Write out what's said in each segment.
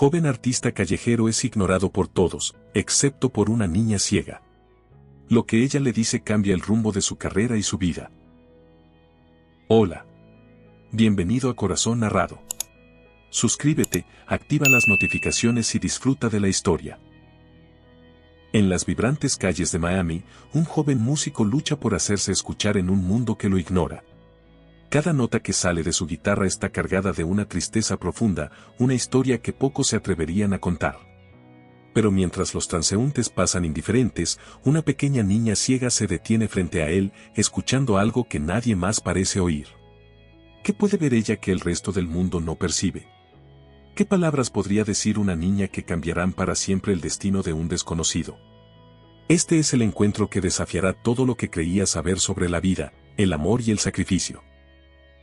Joven artista callejero es ignorado por todos, excepto por una niña ciega. Lo que ella le dice cambia el rumbo de su carrera y su vida. Hola. Bienvenido a Corazón Narrado. Suscríbete, activa las notificaciones y disfruta de la historia. En las vibrantes calles de Miami, un joven músico lucha por hacerse escuchar en un mundo que lo ignora. Cada nota que sale de su guitarra está cargada de una tristeza profunda, una historia que pocos se atreverían a contar. Pero mientras los transeúntes pasan indiferentes, una pequeña niña ciega se detiene frente a él, escuchando algo que nadie más parece oír. ¿Qué puede ver ella que el resto del mundo no percibe? ¿Qué palabras podría decir una niña que cambiarán para siempre el destino de un desconocido? Este es el encuentro que desafiará todo lo que creía saber sobre la vida, el amor y el sacrificio.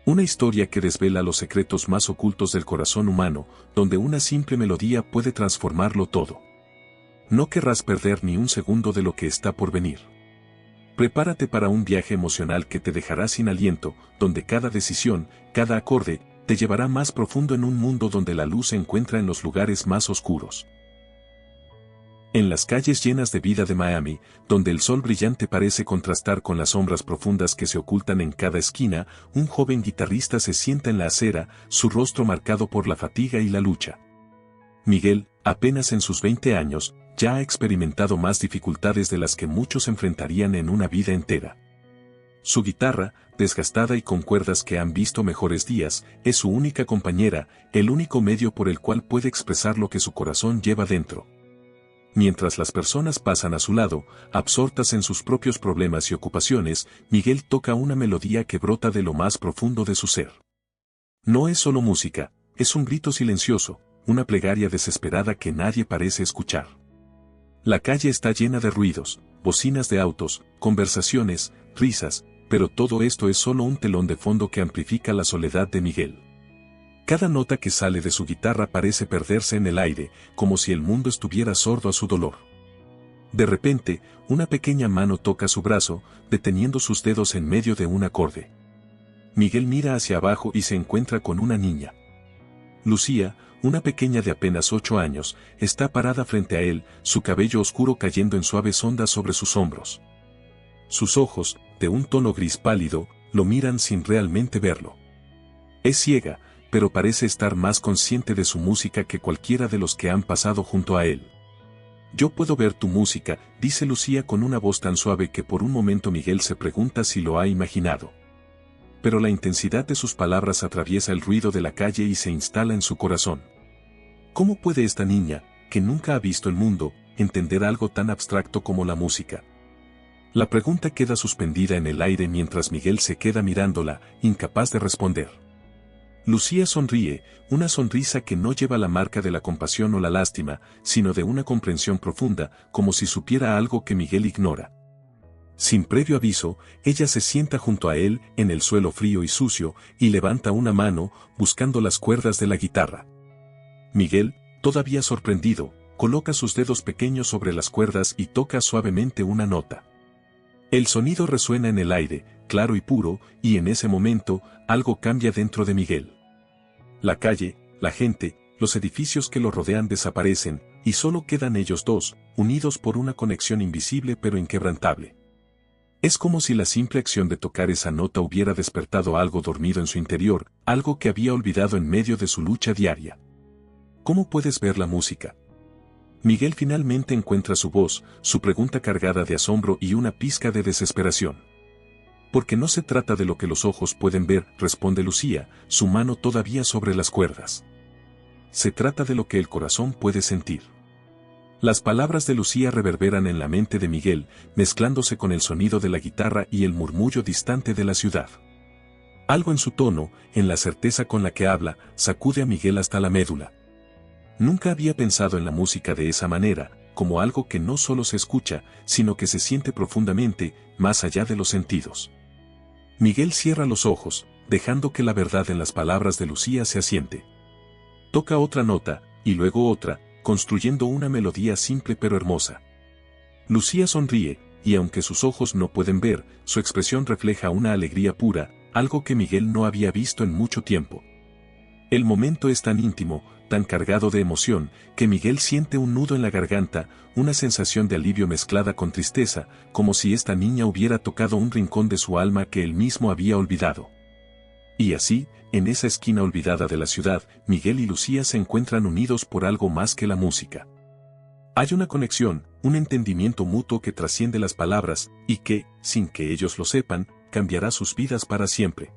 Una historia que desvela los secretos más ocultos del corazón humano, donde una simple melodía puede transformarlo todo. No querrás perder ni un segundo de lo que está por venir. Prepárate para un viaje emocional que te dejará sin aliento, donde cada decisión, cada acorde, te llevará más profundo en un mundo donde la luz se encuentra en los lugares más oscuros. En las calles llenas de vida de Miami, donde el sol brillante parece contrastar con las sombras profundas que se ocultan en cada esquina, un joven guitarrista se sienta en la acera, su rostro marcado por la fatiga y la lucha. Miguel, apenas en sus 20 años, ya ha experimentado más dificultades de las que muchos enfrentarían en una vida entera. Su guitarra, desgastada y con cuerdas que han visto mejores días, es su única compañera, el único medio por el cual puede expresar lo que su corazón lleva dentro. Mientras las personas pasan a su lado, absortas en sus propios problemas y ocupaciones, Miguel toca una melodía que brota de lo más profundo de su ser. No es solo música, es un grito silencioso, una plegaria desesperada que nadie parece escuchar. La calle está llena de ruidos, bocinas de autos, conversaciones, risas, pero todo esto es solo un telón de fondo que amplifica la soledad de Miguel. Cada nota que sale de su guitarra parece perderse en el aire, como si el mundo estuviera sordo a su dolor. De repente, una pequeña mano toca su brazo, deteniendo sus dedos en medio de un acorde. Miguel mira hacia abajo y se encuentra con una niña. Lucía, una pequeña de apenas 8 años, está parada frente a él, su cabello oscuro cayendo en suaves ondas sobre sus hombros. Sus ojos, de un tono gris pálido, lo miran sin realmente verlo. Es ciega, pero parece estar más consciente de su música que cualquiera de los que han pasado junto a él. «Yo puedo ver tu música», dice Lucía con una voz tan suave que por un momento Miguel se pregunta si lo ha imaginado. Pero la intensidad de sus palabras atraviesa el ruido de la calle y se instala en su corazón. ¿Cómo puede esta niña, que nunca ha visto el mundo, entender algo tan abstracto como la música? La pregunta queda suspendida en el aire mientras Miguel se queda mirándola, incapaz de responder. Lucía sonríe, una sonrisa que no lleva la marca de la compasión o la lástima, sino de una comprensión profunda, como si supiera algo que Miguel ignora. Sin previo aviso, ella se sienta junto a él, en el suelo frío y sucio, y levanta una mano, buscando las cuerdas de la guitarra. Miguel, todavía sorprendido, coloca sus dedos pequeños sobre las cuerdas y toca suavemente una nota. El sonido resuena en el aire, claro y puro, y en ese momento, algo cambia dentro de Miguel. La calle, la gente, los edificios que lo rodean desaparecen, y solo quedan ellos dos, unidos por una conexión invisible pero inquebrantable. Es como si la simple acción de tocar esa nota hubiera despertado algo dormido en su interior, algo que había olvidado en medio de su lucha diaria. ¿Cómo puedes ver la música? Miguel finalmente encuentra su voz, su pregunta cargada de asombro y una pizca de desesperación. Porque no se trata de lo que los ojos pueden ver, responde Lucía, su mano todavía sobre las cuerdas. Se trata de lo que el corazón puede sentir. Las palabras de Lucía reverberan en la mente de Miguel, mezclándose con el sonido de la guitarra y el murmullo distante de la ciudad. Algo en su tono, en la certeza con la que habla, sacude a Miguel hasta la médula. Nunca había pensado en la música de esa manera, como algo que no solo se escucha, sino que se siente profundamente, más allá de los sentidos. Miguel cierra los ojos, dejando que la verdad en las palabras de Lucía se asiente. Toca otra nota, y luego otra, construyendo una melodía simple pero hermosa. Lucía sonríe, y aunque sus ojos no pueden ver, su expresión refleja una alegría pura, algo que Miguel no había visto en mucho tiempo. El momento es tan íntimo, tan cargado de emoción, que Miguel siente un nudo en la garganta, una sensación de alivio mezclada con tristeza, como si esta niña hubiera tocado un rincón de su alma que él mismo había olvidado. Y así, en esa esquina olvidada de la ciudad, Miguel y Lucía se encuentran unidos por algo más que la música. Hay una conexión, un entendimiento mutuo que trasciende las palabras, y que, sin que ellos lo sepan, cambiará sus vidas para siempre.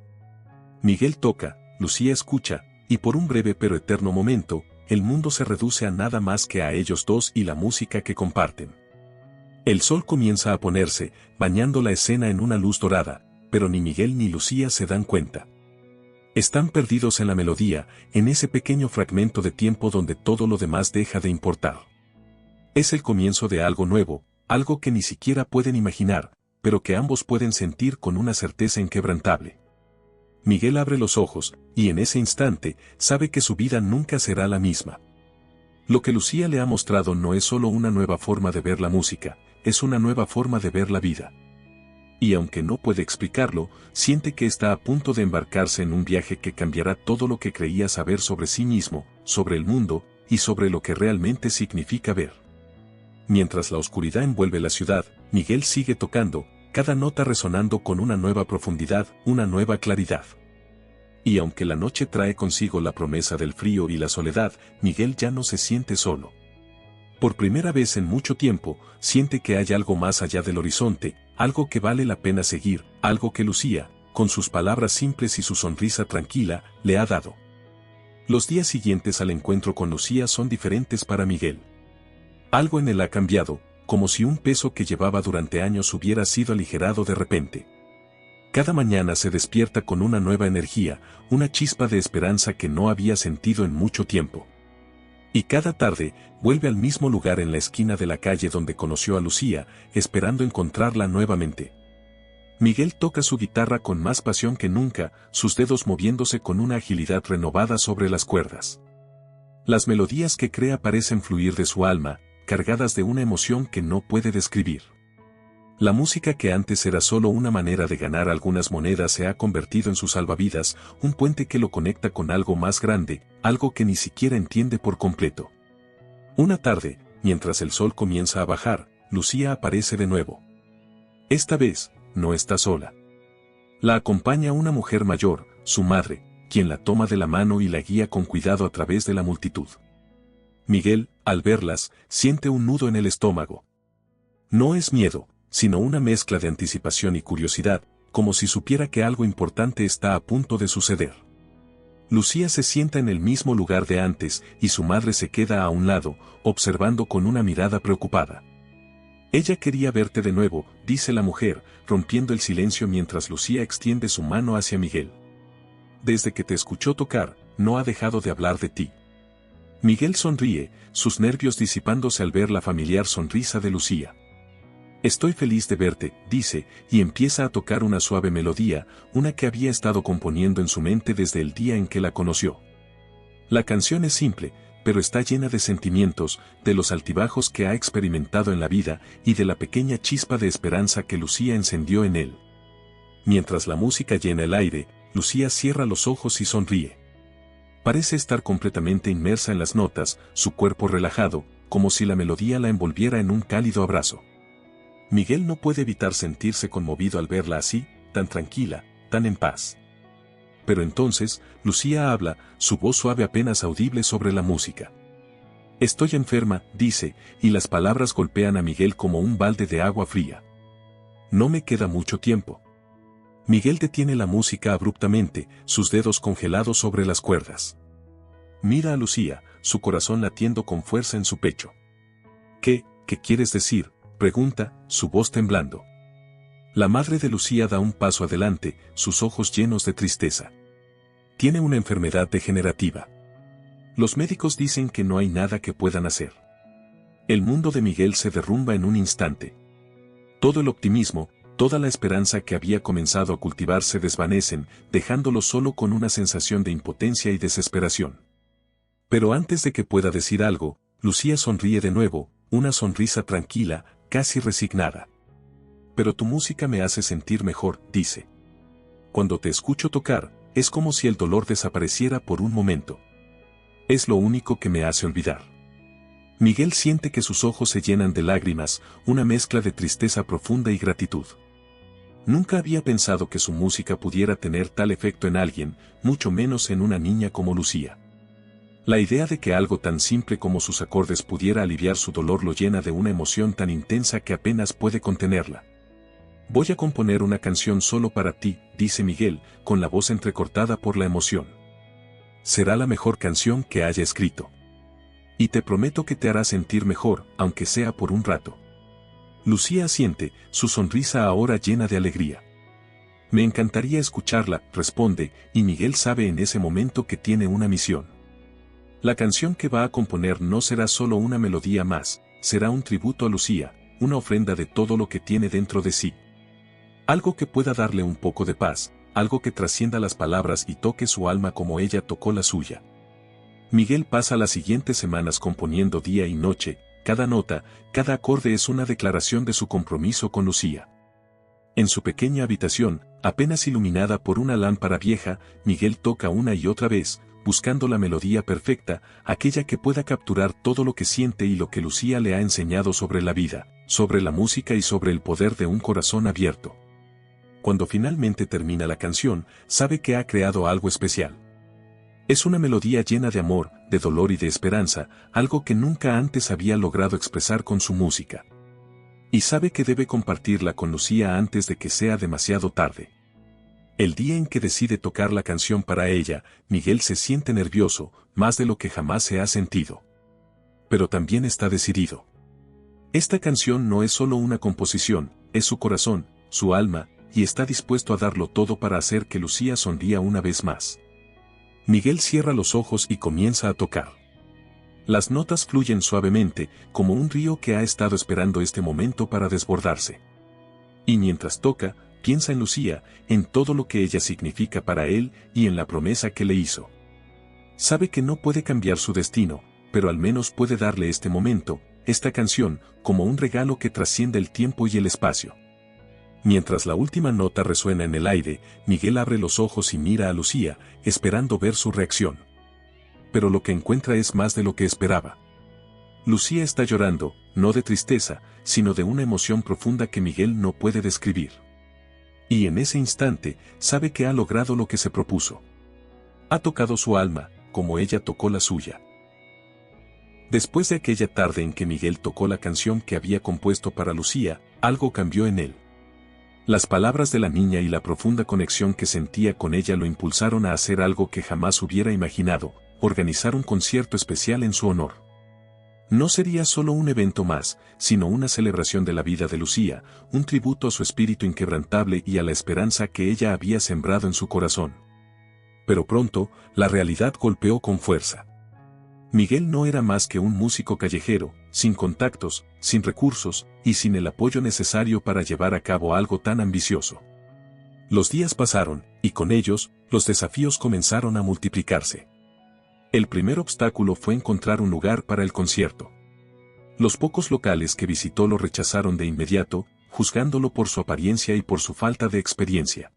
Miguel toca, Lucía escucha, y por un breve pero eterno momento, el mundo se reduce a nada más que a ellos dos y la música que comparten. El sol comienza a ponerse, bañando la escena en una luz dorada, pero ni Miguel ni Lucía se dan cuenta. Están perdidos en la melodía, en ese pequeño fragmento de tiempo donde todo lo demás deja de importar. Es el comienzo de algo nuevo, algo que ni siquiera pueden imaginar, pero que ambos pueden sentir con una certeza inquebrantable. Miguel abre los ojos, y en ese instante, sabe que su vida nunca será la misma. Lo que Lucía le ha mostrado no es solo una nueva forma de ver la música, es una nueva forma de ver la vida. Y aunque no puede explicarlo, siente que está a punto de embarcarse en un viaje que cambiará todo lo que creía saber sobre sí mismo, sobre el mundo, y sobre lo que realmente significa ver. Mientras la oscuridad envuelve la ciudad, Miguel sigue tocando, cada nota resonando con una nueva profundidad, una nueva claridad. Y aunque la noche trae consigo la promesa del frío y la soledad, Miguel ya no se siente solo. Por primera vez en mucho tiempo, siente que hay algo más allá del horizonte, algo que vale la pena seguir, algo que Lucía, con sus palabras simples y su sonrisa tranquila, le ha dado. Los días siguientes al encuentro con Lucía son diferentes para Miguel. Algo en él ha cambiado, como si un peso que llevaba durante años hubiera sido aligerado de repente. Cada mañana se despierta con una nueva energía, una chispa de esperanza que no había sentido en mucho tiempo. Y cada tarde, vuelve al mismo lugar en la esquina de la calle donde conoció a Lucía, esperando encontrarla nuevamente. Miguel toca su guitarra con más pasión que nunca, sus dedos moviéndose con una agilidad renovada sobre las cuerdas. Las melodías que crea parecen fluir de su alma, cargadas de una emoción que no puede describir. La música que antes era solo una manera de ganar algunas monedas se ha convertido en su salvavidas, un puente que lo conecta con algo más grande, algo que ni siquiera entiende por completo. Una tarde, mientras el sol comienza a bajar, Lucía aparece de nuevo. Esta vez, no está sola. La acompaña una mujer mayor, su madre, quien la toma de la mano y la guía con cuidado a través de la multitud. Miguel, al verlas, siente un nudo en el estómago. No es miedo, sino una mezcla de anticipación y curiosidad, como si supiera que algo importante está a punto de suceder. Lucía se sienta en el mismo lugar de antes y su madre se queda a un lado, observando con una mirada preocupada. Ella quería verte de nuevo, dice la mujer, rompiendo el silencio mientras Lucía extiende su mano hacia Miguel. Desde que te escuchó tocar, no ha dejado de hablar de ti. Miguel sonríe, sus nervios disipándose al ver la familiar sonrisa de Lucía. Estoy feliz de verte, dice, y empieza a tocar una suave melodía, una que había estado componiendo en su mente desde el día en que la conoció. La canción es simple, pero está llena de sentimientos, de los altibajos que ha experimentado en la vida y de la pequeña chispa de esperanza que Lucía encendió en él. Mientras la música llena el aire, Lucía cierra los ojos y sonríe. Parece estar completamente inmersa en las notas, su cuerpo relajado, como si la melodía la envolviera en un cálido abrazo. Miguel no puede evitar sentirse conmovido al verla así, tan tranquila, tan en paz. Pero entonces, Lucía habla, su voz suave apenas audible sobre la música. Estoy enferma, dice, y las palabras golpean a Miguel como un balde de agua fría. No me queda mucho tiempo. Miguel detiene la música abruptamente, sus dedos congelados sobre las cuerdas. Mira a Lucía, su corazón latiendo con fuerza en su pecho. ¿Qué quieres decir?, pregunta, su voz temblando. La madre de Lucía da un paso adelante, sus ojos llenos de tristeza. Tiene una enfermedad degenerativa. Los médicos dicen que no hay nada que puedan hacer. El mundo de Miguel se derrumba en un instante. Todo el optimismo, toda la esperanza que había comenzado a cultivar se desvanecen, dejándolo solo con una sensación de impotencia y desesperación. Pero antes de que pueda decir algo, Lucía sonríe de nuevo, una sonrisa tranquila, casi resignada. Pero tu música me hace sentir mejor, dice. Cuando te escucho tocar, es como si el dolor desapareciera por un momento. Es lo único que me hace olvidar. Miguel siente que sus ojos se llenan de lágrimas, una mezcla de tristeza profunda y gratitud. Nunca había pensado que su música pudiera tener tal efecto en alguien, mucho menos en una niña como Lucía. La idea de que algo tan simple como sus acordes pudiera aliviar su dolor lo llena de una emoción tan intensa que apenas puede contenerla. Voy a componer una canción solo para ti, dice Miguel, con la voz entrecortada por la emoción. Será la mejor canción que haya escrito. Y te prometo que te hará sentir mejor, aunque sea por un rato. Lucía asiente, su sonrisa ahora llena de alegría. Me encantaría escucharla, responde, y Miguel sabe en ese momento que tiene una misión. La canción que va a componer no será solo una melodía más, será un tributo a Lucía, una ofrenda de todo lo que tiene dentro de sí. Algo que pueda darle un poco de paz, algo que trascienda las palabras y toque su alma como ella tocó la suya. Miguel pasa las siguientes semanas componiendo día y noche, cada nota, cada acorde es una declaración de su compromiso con Lucía. En su pequeña habitación, apenas iluminada por una lámpara vieja, Miguel toca una y otra vez, buscando la melodía perfecta, aquella que pueda capturar todo lo que siente y lo que Lucía le ha enseñado sobre la vida, sobre la música y sobre el poder de un corazón abierto. Cuando finalmente termina la canción, sabe que ha creado algo especial. Es una melodía llena de amor, de dolor y de esperanza, algo que nunca antes había logrado expresar con su música. Y sabe que debe compartirla con Lucía antes de que sea demasiado tarde. El día en que decide tocar la canción para ella, Miguel se siente nervioso, más de lo que jamás se ha sentido. Pero también está decidido. Esta canción no es solo una composición, es su corazón, su alma, y está dispuesto a darlo todo para hacer que Lucía sonría una vez más. Miguel cierra los ojos y comienza a tocar. Las notas fluyen suavemente, como un río que ha estado esperando este momento para desbordarse. Y mientras toca, piensa en Lucía, en todo lo que ella significa para él y en la promesa que le hizo. Sabe que no puede cambiar su destino, pero al menos puede darle este momento, esta canción, como un regalo que trasciende el tiempo y el espacio. Mientras la última nota resuena en el aire, Miguel abre los ojos y mira a Lucía, esperando ver su reacción. Pero lo que encuentra es más de lo que esperaba. Lucía está llorando, no de tristeza, sino de una emoción profunda que Miguel no puede describir. Y en ese instante, sabe que ha logrado lo que se propuso. Ha tocado su alma, como ella tocó la suya. Después de aquella tarde en que Miguel tocó la canción que había compuesto para Lucía, algo cambió en él. Las palabras de la niña y la profunda conexión que sentía con ella lo impulsaron a hacer algo que jamás hubiera imaginado, organizar un concierto especial en su honor. No sería solo un evento más, sino una celebración de la vida de Lucía, un tributo a su espíritu inquebrantable y a la esperanza que ella había sembrado en su corazón. Pero pronto, la realidad golpeó con fuerza. Miguel no era más que un músico callejero, sin contactos, sin recursos, y sin el apoyo necesario para llevar a cabo algo tan ambicioso. Los días pasaron, y con ellos, los desafíos comenzaron a multiplicarse. El primer obstáculo fue encontrar un lugar para el concierto. Los pocos locales que visitó lo rechazaron de inmediato, juzgándolo por su apariencia y por su falta de experiencia.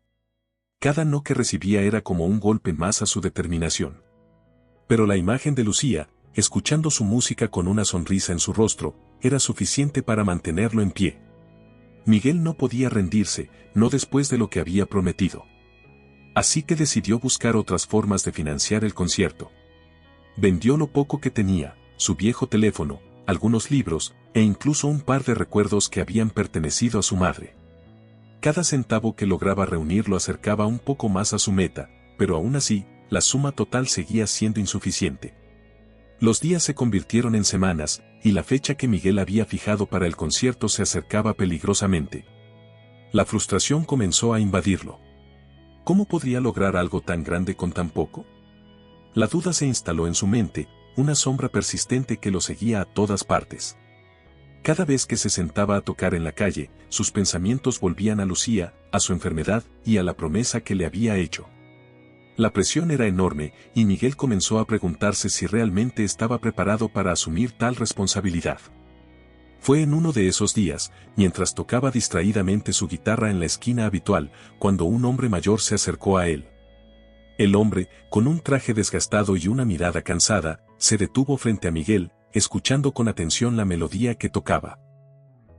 Cada no que recibía era como un golpe más a su determinación. Pero la imagen de Lucía, escuchando su música con una sonrisa en su rostro, era suficiente para mantenerlo en pie. Miguel no podía rendirse, no después de lo que había prometido. Así que decidió buscar otras formas de financiar el concierto. Vendió lo poco que tenía, su viejo teléfono, algunos libros, e incluso un par de recuerdos que habían pertenecido a su madre. Cada centavo que lograba reunir lo acercaba un poco más a su meta, pero aún así, la suma total seguía siendo insuficiente. Los días se convirtieron en semanas, y la fecha que Miguel había fijado para el concierto se acercaba peligrosamente. La frustración comenzó a invadirlo. ¿Cómo podría lograr algo tan grande con tan poco? La duda se instaló en su mente, una sombra persistente que lo seguía a todas partes. Cada vez que se sentaba a tocar en la calle, sus pensamientos volvían a Lucía, a su enfermedad y a la promesa que le había hecho. La presión era enorme, y Miguel comenzó a preguntarse si realmente estaba preparado para asumir tal responsabilidad. Fue en uno de esos días, mientras tocaba distraídamente su guitarra en la esquina habitual, cuando un hombre mayor se acercó a él. El hombre, con un traje desgastado y una mirada cansada, se detuvo frente a Miguel, escuchando con atención la melodía que tocaba.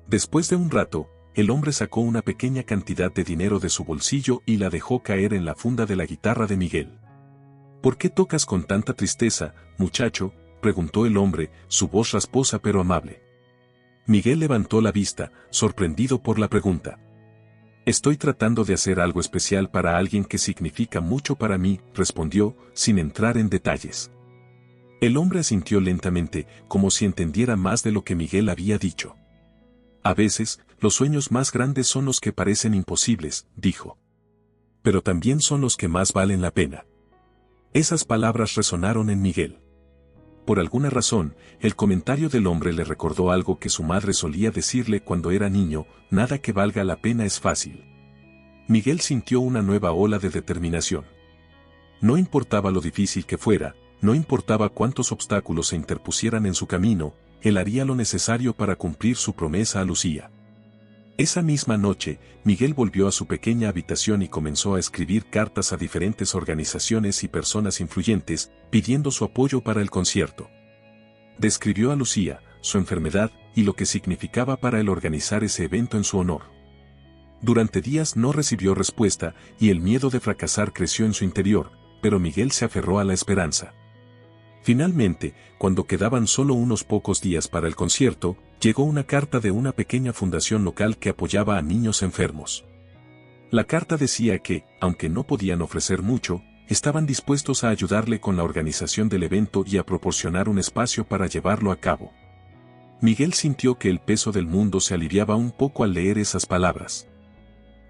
Después de un rato, el hombre sacó una pequeña cantidad de dinero de su bolsillo y la dejó caer en la funda de la guitarra de Miguel. ¿Por qué tocas con tanta tristeza, muchacho?, preguntó el hombre, su voz rasposa pero amable. Miguel levantó la vista, sorprendido por la pregunta. Estoy tratando de hacer algo especial para alguien que significa mucho para mí, respondió, sin entrar en detalles. El hombre asintió lentamente, como si entendiera más de lo que Miguel había dicho. A veces, los sueños más grandes son los que parecen imposibles, dijo. Pero también son los que más valen la pena. Esas palabras resonaron en Miguel. Por alguna razón, el comentario del hombre le recordó algo que su madre solía decirle cuando era niño: nada que valga la pena es fácil. Miguel sintió una nueva ola de determinación. No importaba lo difícil que fuera, no importaba cuántos obstáculos se interpusieran en su camino, él haría lo necesario para cumplir su promesa a Lucía. Esa misma noche, Miguel volvió a su pequeña habitación y comenzó a escribir cartas a diferentes organizaciones y personas influyentes, pidiendo su apoyo para el concierto. Describió a Lucía, su enfermedad y lo que significaba para él organizar ese evento en su honor. Durante días no recibió respuesta y el miedo de fracasar creció en su interior, pero Miguel se aferró a la esperanza. Finalmente, cuando quedaban solo unos pocos días para el concierto, llegó una carta de una pequeña fundación local que apoyaba a niños enfermos. La carta decía que, aunque no podían ofrecer mucho, estaban dispuestos a ayudarle con la organización del evento y a proporcionar un espacio para llevarlo a cabo. Miguel sintió que el peso del mundo se aliviaba un poco al leer esas palabras.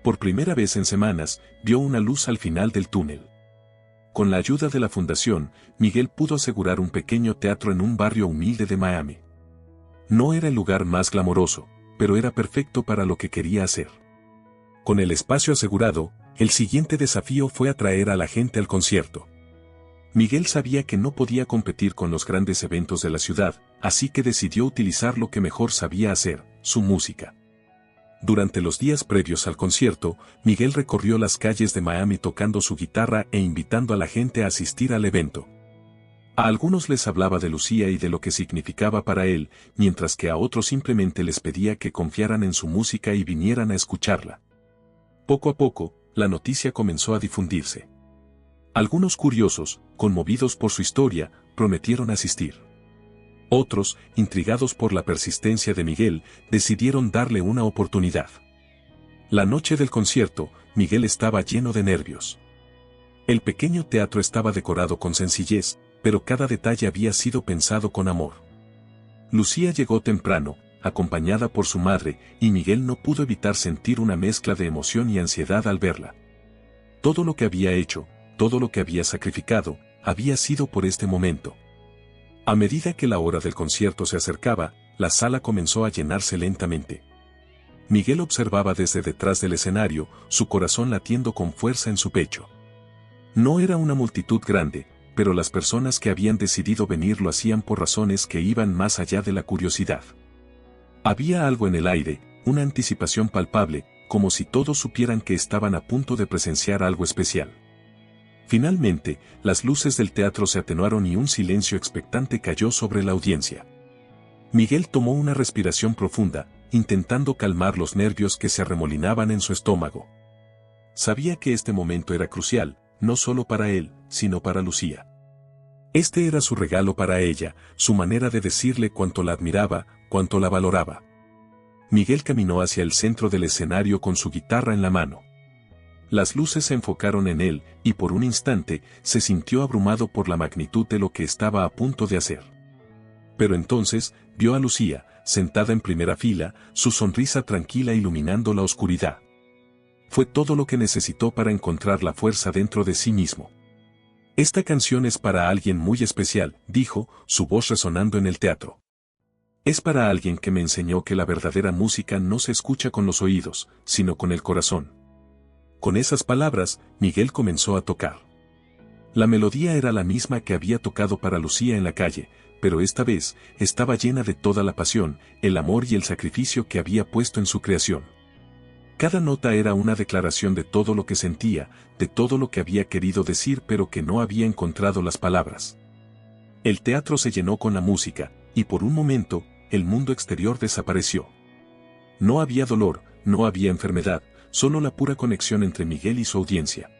Por primera vez en semanas, vio una luz al final del túnel. Con la ayuda de la fundación, Miguel pudo asegurar un pequeño teatro en un barrio humilde de Miami. No era el lugar más glamoroso, pero era perfecto para lo que quería hacer. Con el espacio asegurado, el siguiente desafío fue atraer a la gente al concierto. Miguel sabía que no podía competir con los grandes eventos de la ciudad, así que decidió utilizar lo que mejor sabía hacer, su música. Durante los días previos al concierto, Miguel recorrió las calles de Miami tocando su guitarra e invitando a la gente a asistir al evento. A algunos les hablaba de Lucía y de lo que significaba para él, mientras que a otros simplemente les pedía que confiaran en su música y vinieran a escucharla. Poco a poco, la noticia comenzó a difundirse. Algunos curiosos, conmovidos por su historia, prometieron asistir. Otros, intrigados por la persistencia de Miguel, decidieron darle una oportunidad. La noche del concierto, Miguel estaba lleno de nervios. El pequeño teatro estaba decorado con sencillez, pero cada detalle había sido pensado con amor. Lucía llegó temprano, acompañada por su madre, y Miguel no pudo evitar sentir una mezcla de emoción y ansiedad al verla. Todo lo que había hecho, todo lo que había sacrificado, había sido por este momento. A medida que la hora del concierto se acercaba, la sala comenzó a llenarse lentamente. Miguel observaba desde detrás del escenario, su corazón latiendo con fuerza en su pecho. No era una multitud grande, pero las personas que habían decidido venir lo hacían por razones que iban más allá de la curiosidad. Había algo en el aire, una anticipación palpable, como si todos supieran que estaban a punto de presenciar algo especial. Finalmente, las luces del teatro se atenuaron y un silencio expectante cayó sobre la audiencia. Miguel tomó una respiración profunda, intentando calmar los nervios que se arremolinaban en su estómago. Sabía que este momento era crucial, no solo para él, sino para Lucía. Este era su regalo para ella, su manera de decirle cuánto la admiraba, cuánto la valoraba. Miguel caminó hacia el centro del escenario con su guitarra en la mano. Las luces se enfocaron en él, y por un instante, se sintió abrumado por la magnitud de lo que estaba a punto de hacer. Pero entonces, vio a Lucía, sentada en primera fila, su sonrisa tranquila iluminando la oscuridad. Fue todo lo que necesitó para encontrar la fuerza dentro de sí mismo. Esta canción es para alguien muy especial, dijo, su voz resonando en el teatro. Es para alguien que me enseñó que la verdadera música no se escucha con los oídos, sino con el corazón. Con esas palabras, Miguel comenzó a tocar. La melodía era la misma que había tocado para Lucía en la calle, pero esta vez, estaba llena de toda la pasión, el amor y el sacrificio que había puesto en su creación. Cada nota era una declaración de todo lo que sentía, de todo lo que había querido decir pero que no había encontrado las palabras. El teatro se llenó con la música, y por un momento, el mundo exterior desapareció. No había dolor, no había enfermedad, solo la pura conexión entre Miguel y su audiencia.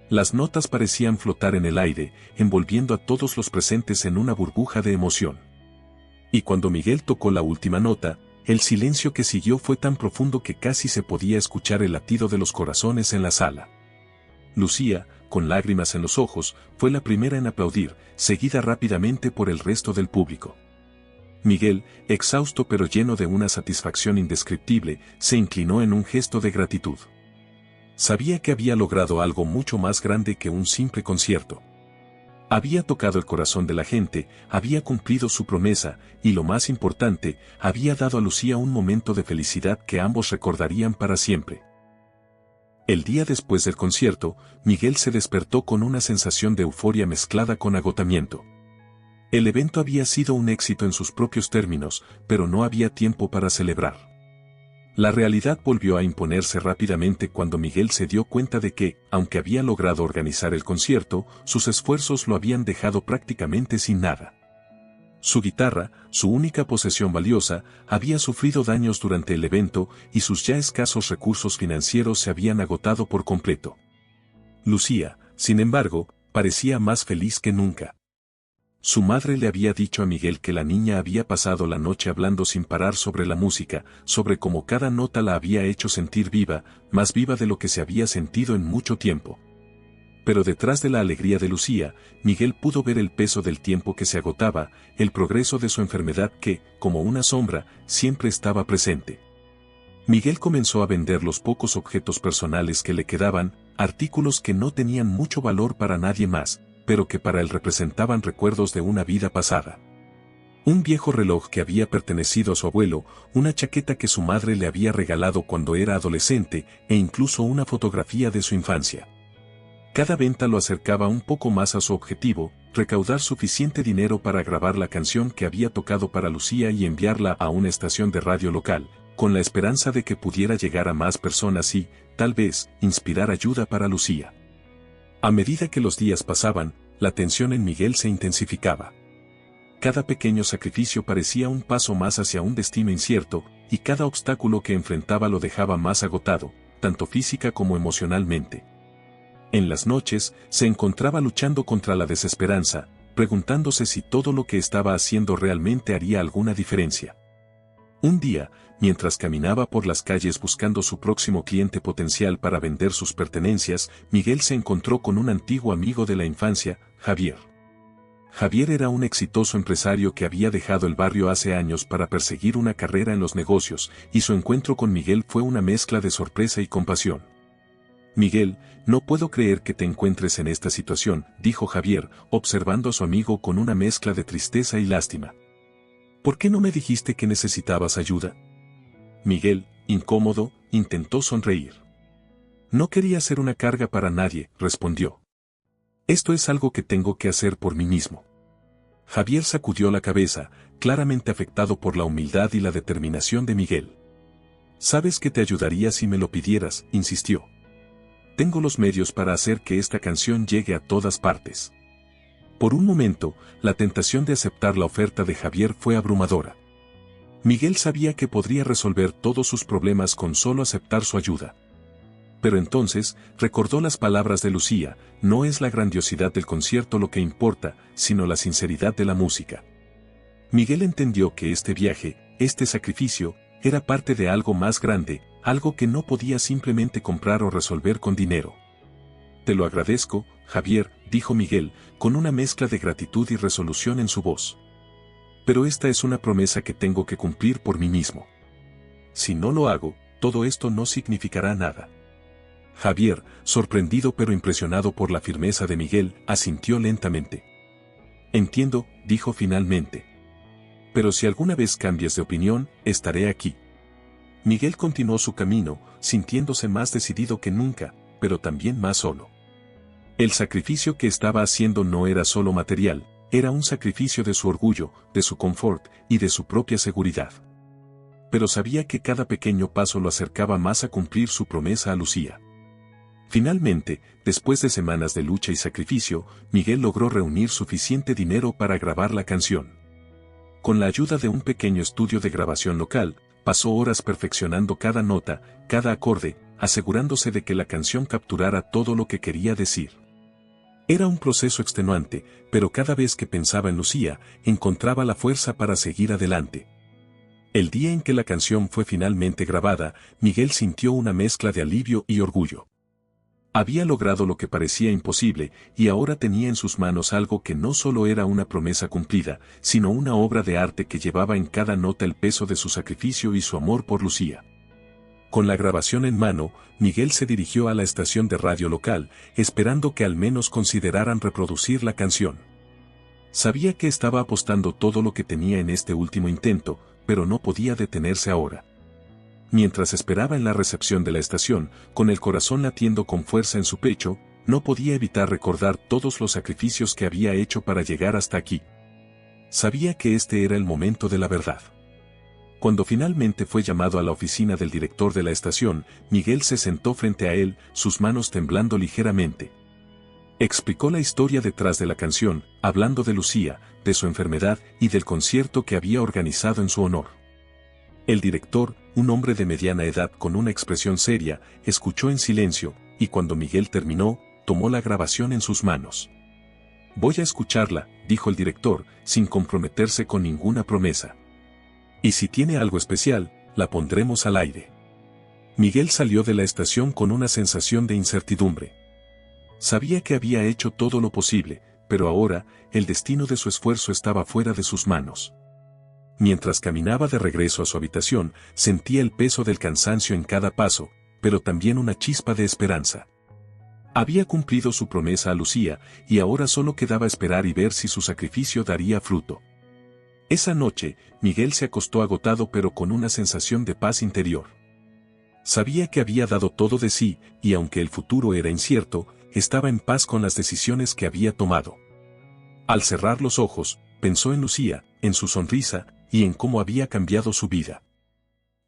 Las notas parecían flotar en el aire, envolviendo a todos los presentes en una burbuja de emoción. Y cuando Miguel tocó la última nota, el silencio que siguió fue tan profundo que casi se podía escuchar el latido de los corazones en la sala. Lucía, con lágrimas en los ojos, fue la primera en aplaudir, seguida rápidamente por el resto del público. Miguel, exhausto pero lleno de una satisfacción indescriptible, se inclinó en un gesto de gratitud. Sabía que había logrado algo mucho más grande que un simple concierto. Había tocado el corazón de la gente, había cumplido su promesa, y lo más importante, había dado a Lucía un momento de felicidad que ambos recordarían para siempre. El día después del concierto, Miguel se despertó con una sensación de euforia mezclada con agotamiento. El evento había sido un éxito en sus propios términos, pero no había tiempo para celebrar. La realidad volvió a imponerse rápidamente cuando Miguel se dio cuenta de que, aunque había logrado organizar el concierto, sus esfuerzos lo habían dejado prácticamente sin nada. Su guitarra, su única posesión valiosa, había sufrido daños durante el evento y sus ya escasos recursos financieros se habían agotado por completo. Lucía, sin embargo, parecía más feliz que nunca. Su madre le había dicho a Miguel que la niña había pasado la noche hablando sin parar sobre la música, sobre cómo cada nota la había hecho sentir viva, más viva de lo que se había sentido en mucho tiempo. Pero detrás de la alegría de Lucía, Miguel pudo ver el peso del tiempo que se agotaba, el progreso de su enfermedad que, como una sombra, siempre estaba presente. Miguel comenzó a vender los pocos objetos personales que le quedaban, artículos que no tenían mucho valor para nadie más, pero que para él representaban recuerdos de una vida pasada. Un viejo reloj que había pertenecido a su abuelo, una chaqueta que su madre le había regalado cuando era adolescente, e incluso una fotografía de su infancia. Cada venta lo acercaba un poco más a su objetivo, recaudar suficiente dinero para grabar la canción que había tocado para Lucía y enviarla a una estación de radio local, con la esperanza de que pudiera llegar a más personas y, tal vez, inspirar ayuda para Lucía. A medida que los días pasaban, la tensión en Miguel se intensificaba. Cada pequeño sacrificio parecía un paso más hacia un destino incierto, y cada obstáculo que enfrentaba lo dejaba más agotado, tanto física como emocionalmente. En las noches, se encontraba luchando contra la desesperanza, preguntándose si todo lo que estaba haciendo realmente haría alguna diferencia. Un día, mientras caminaba por las calles buscando su próximo cliente potencial para vender sus pertenencias, Miguel se encontró con un antiguo amigo de la infancia, Javier. Javier era un exitoso empresario que había dejado el barrio hace años para perseguir una carrera en los negocios, y su encuentro con Miguel fue una mezcla de sorpresa y compasión. Miguel, no puedo creer que te encuentres en esta situación, dijo Javier, observando a su amigo con una mezcla de tristeza y lástima. ¿Por qué no me dijiste que necesitabas ayuda? Miguel, incómodo, intentó sonreír. No quería ser una carga para nadie, respondió. Esto es algo que tengo que hacer por mí mismo. Javier sacudió la cabeza, claramente afectado por la humildad y la determinación de Miguel. Sabes que te ayudaría si me lo pidieras, insistió. Tengo los medios para hacer que esta canción llegue a todas partes. Por un momento, la tentación de aceptar la oferta de Javier fue abrumadora. Miguel sabía que podría resolver todos sus problemas con solo aceptar su ayuda. Pero entonces, recordó las palabras de Lucía, no es la grandiosidad del concierto lo que importa, sino la sinceridad de la música. Miguel entendió que este viaje, este sacrificio, era parte de algo más grande, algo que no podía simplemente comprar o resolver con dinero. Te lo agradezco, Javier, dijo Miguel, con una mezcla de gratitud y resolución en su voz. Pero esta es una promesa que tengo que cumplir por mí mismo. Si no lo hago, todo esto no significará nada. Javier, sorprendido pero impresionado por la firmeza de Miguel, asintió lentamente. Entiendo, dijo finalmente. Pero si alguna vez cambias de opinión, estaré aquí. Miguel continuó su camino, sintiéndose más decidido que nunca, pero también más solo. El sacrificio que estaba haciendo no era solo material, era un sacrificio de su orgullo, de su confort y de su propia seguridad. pero sabía que cada pequeño paso lo acercaba más a cumplir su promesa a Lucía. Finalmente, después de semanas de lucha y sacrificio, Miguel logró reunir suficiente dinero para grabar la canción. Con la ayuda de un pequeño estudio de grabación local, pasó horas perfeccionando cada nota, cada acorde, asegurándose de que la canción capturara todo lo que quería decir. Era un proceso extenuante, pero cada vez que pensaba en Lucía, encontraba la fuerza para seguir adelante. El día en que la canción fue finalmente grabada, Miguel sintió una mezcla de alivio y orgullo. Había logrado lo que parecía imposible, y ahora tenía en sus manos algo que no solo era una promesa cumplida, sino una obra de arte que llevaba en cada nota el peso de su sacrificio y su amor por Lucía. Con la grabación en mano, Miguel se dirigió a la estación de radio local, esperando que al menos consideraran reproducir la canción. Sabía que estaba apostando todo lo que tenía en este último intento, pero no podía detenerse ahora. Mientras esperaba en la recepción de la estación, con el corazón latiendo con fuerza en su pecho, no podía evitar recordar todos los sacrificios que había hecho para llegar hasta aquí. Sabía que este era el momento de la verdad. Cuando finalmente fue llamado a la oficina del director de la estación, Miguel se sentó frente a él, sus manos temblando ligeramente. Explicó la historia detrás de la canción, hablando de Lucía, de su enfermedad y del concierto que había organizado en su honor. El director, un hombre de mediana edad con una expresión seria, escuchó en silencio, y cuando Miguel terminó, tomó la grabación en sus manos. «Voy a escucharla», dijo el director, sin comprometerse con ninguna promesa. «Y si tiene algo especial, la pondremos al aire». Miguel salió de la estación con una sensación de incertidumbre. Sabía que había hecho todo lo posible, pero ahora, el destino de su esfuerzo estaba fuera de sus manos. Mientras caminaba de regreso a su habitación, sentía el peso del cansancio en cada paso, pero también una chispa de esperanza. Había cumplido su promesa a Lucía, y ahora solo quedaba esperar y ver si su sacrificio daría fruto. Esa noche, Miguel se acostó agotado pero con una sensación de paz interior. Sabía que había dado todo de sí, y aunque el futuro era incierto, estaba en paz con las decisiones que había tomado. Al cerrar los ojos, pensó en Lucía, en su sonrisa, y en cómo había cambiado su vida.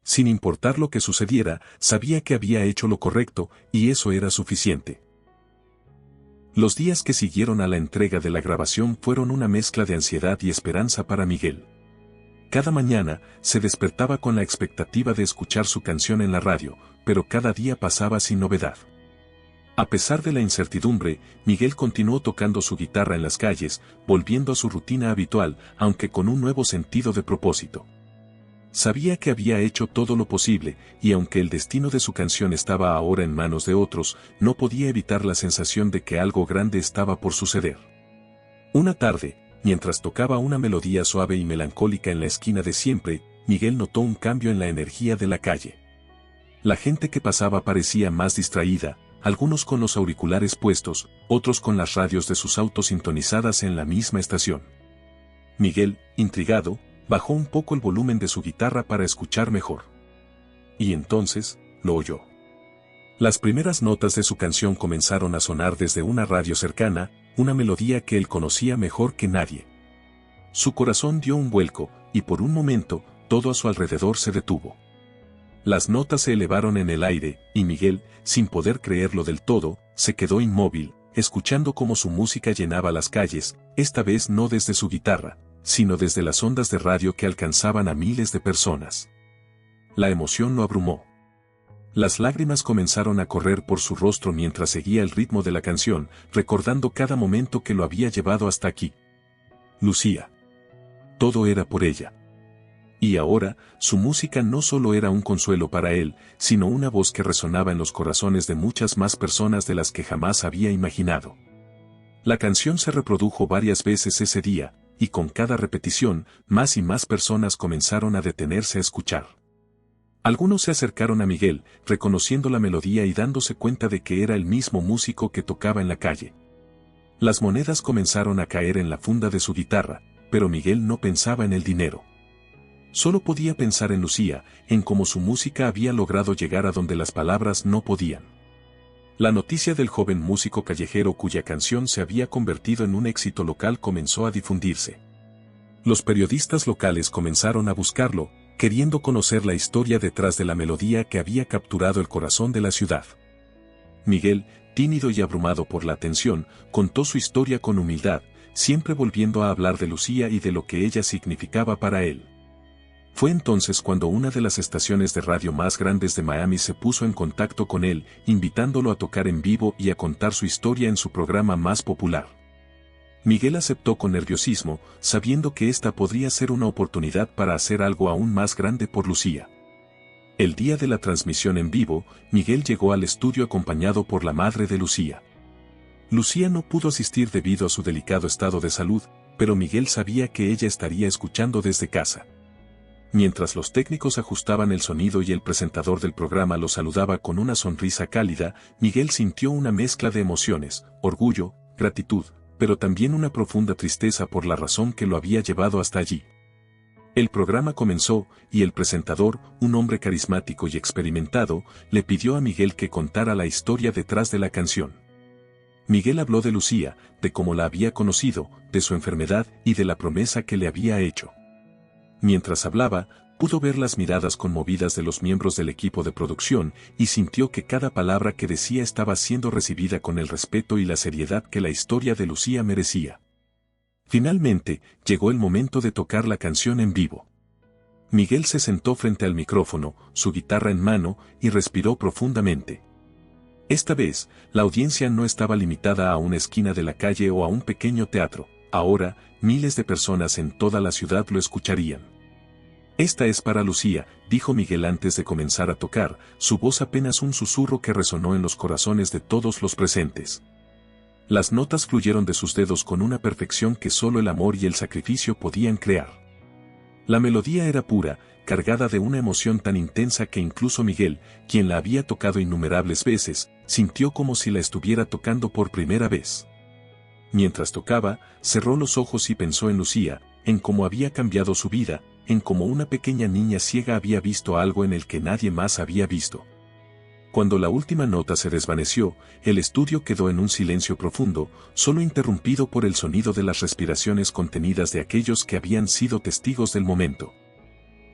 Sin importar lo que sucediera, sabía que había hecho lo correcto, y eso era suficiente. Los días que siguieron a la entrega de la grabación fueron una mezcla de ansiedad y esperanza para Miguel. Cada mañana, se despertaba con la expectativa de escuchar su canción en la radio, pero cada día pasaba sin novedad. A pesar de la incertidumbre, Miguel continuó tocando su guitarra en las calles, volviendo a su rutina habitual, aunque con un nuevo sentido de propósito. Sabía que había hecho todo lo posible, y aunque el destino de su canción estaba ahora en manos de otros, no podía evitar la sensación de que algo grande estaba por suceder. Una tarde, mientras tocaba una melodía suave y melancólica en la esquina de siempre, Miguel notó un cambio en la energía de la calle. La gente que pasaba parecía más distraída, algunos con los auriculares puestos, otros con las radios de sus autos sintonizadas en la misma estación. Miguel, intrigado, bajó un poco el volumen de su guitarra para escuchar mejor. Y entonces, lo oyó. Las primeras notas de su canción comenzaron a sonar desde una radio cercana, una melodía que él conocía mejor que nadie. Su corazón dio un vuelco, y por un momento, todo a su alrededor se detuvo. Las notas se elevaron en el aire, y Miguel, sin poder creerlo del todo, se quedó inmóvil, escuchando cómo su música llenaba las calles, esta vez no desde su guitarra, sino desde las ondas de radio que alcanzaban a miles de personas. La emoción lo abrumó. Las lágrimas comenzaron a correr por su rostro mientras seguía el ritmo de la canción, recordando cada momento que lo había llevado hasta aquí. Lucía. Todo era por ella. Y ahora, su música no solo era un consuelo para él, sino una voz que resonaba en los corazones de muchas más personas de las que jamás había imaginado. La canción se reprodujo varias veces ese día, y con cada repetición, más y más personas comenzaron a detenerse a escuchar. Algunos se acercaron a Miguel, reconociendo la melodía y dándose cuenta de que era el mismo músico que tocaba en la calle. Las monedas comenzaron a caer en la funda de su guitarra, pero Miguel no pensaba en el dinero. Solo podía pensar en Lucía, en cómo su música había logrado llegar a donde las palabras no podían. La noticia del joven músico callejero cuya canción se había convertido en un éxito local comenzó a difundirse. Los periodistas locales comenzaron a buscarlo, queriendo conocer la historia detrás de la melodía que había capturado el corazón de la ciudad. Miguel, tímido y abrumado por la atención, contó su historia con humildad, siempre volviendo a hablar de Lucía y de lo que ella significaba para él. Fue entonces cuando una de las estaciones de radio más grandes de Miami se puso en contacto con él, invitándolo a tocar en vivo y a contar su historia en su programa más popular. Miguel aceptó con nerviosismo, sabiendo que esta podría ser una oportunidad para hacer algo aún más grande por Lucía. El día de la transmisión en vivo, Miguel llegó al estudio acompañado por la madre de Lucía. Lucía no pudo asistir debido a su delicado estado de salud, pero Miguel sabía que ella estaría escuchando desde casa. Mientras los técnicos ajustaban el sonido y el presentador del programa lo saludaba con una sonrisa cálida, Miguel sintió una mezcla de emociones, orgullo, gratitud, pero también una profunda tristeza por la razón que lo había llevado hasta allí. El programa comenzó, y el presentador, un hombre carismático y experimentado, le pidió a Miguel que contara la historia detrás de la canción. Miguel habló de Lucía, de cómo la había conocido, de su enfermedad y de la promesa que le había hecho. Mientras hablaba, pudo ver las miradas conmovidas de los miembros del equipo de producción y sintió que cada palabra que decía estaba siendo recibida con el respeto y la seriedad que la historia de Lucía merecía. Finalmente, llegó el momento de tocar la canción en vivo. Miguel se sentó frente al micrófono, su guitarra en mano, y respiró profundamente. Esta vez, la audiencia no estaba limitada a una esquina de la calle o a un pequeño teatro. Ahora, miles de personas en toda la ciudad lo escucharían. Esta es para Lucía, dijo Miguel antes de comenzar a tocar, su voz apenas un susurro que resonó en los corazones de todos los presentes. Las notas fluyeron de sus dedos con una perfección que solo el amor y el sacrificio podían crear. La melodía era pura, cargada de una emoción tan intensa que incluso Miguel, quien la había tocado innumerables veces, sintió como si la estuviera tocando por primera vez. Mientras tocaba, cerró los ojos y pensó en Lucía, en cómo había cambiado su vida, en cómo una pequeña niña ciega había visto algo en el que nadie más había visto. Cuando la última nota se desvaneció, el estudio quedó en un silencio profundo, solo interrumpido por el sonido de las respiraciones contenidas de aquellos que habían sido testigos del momento.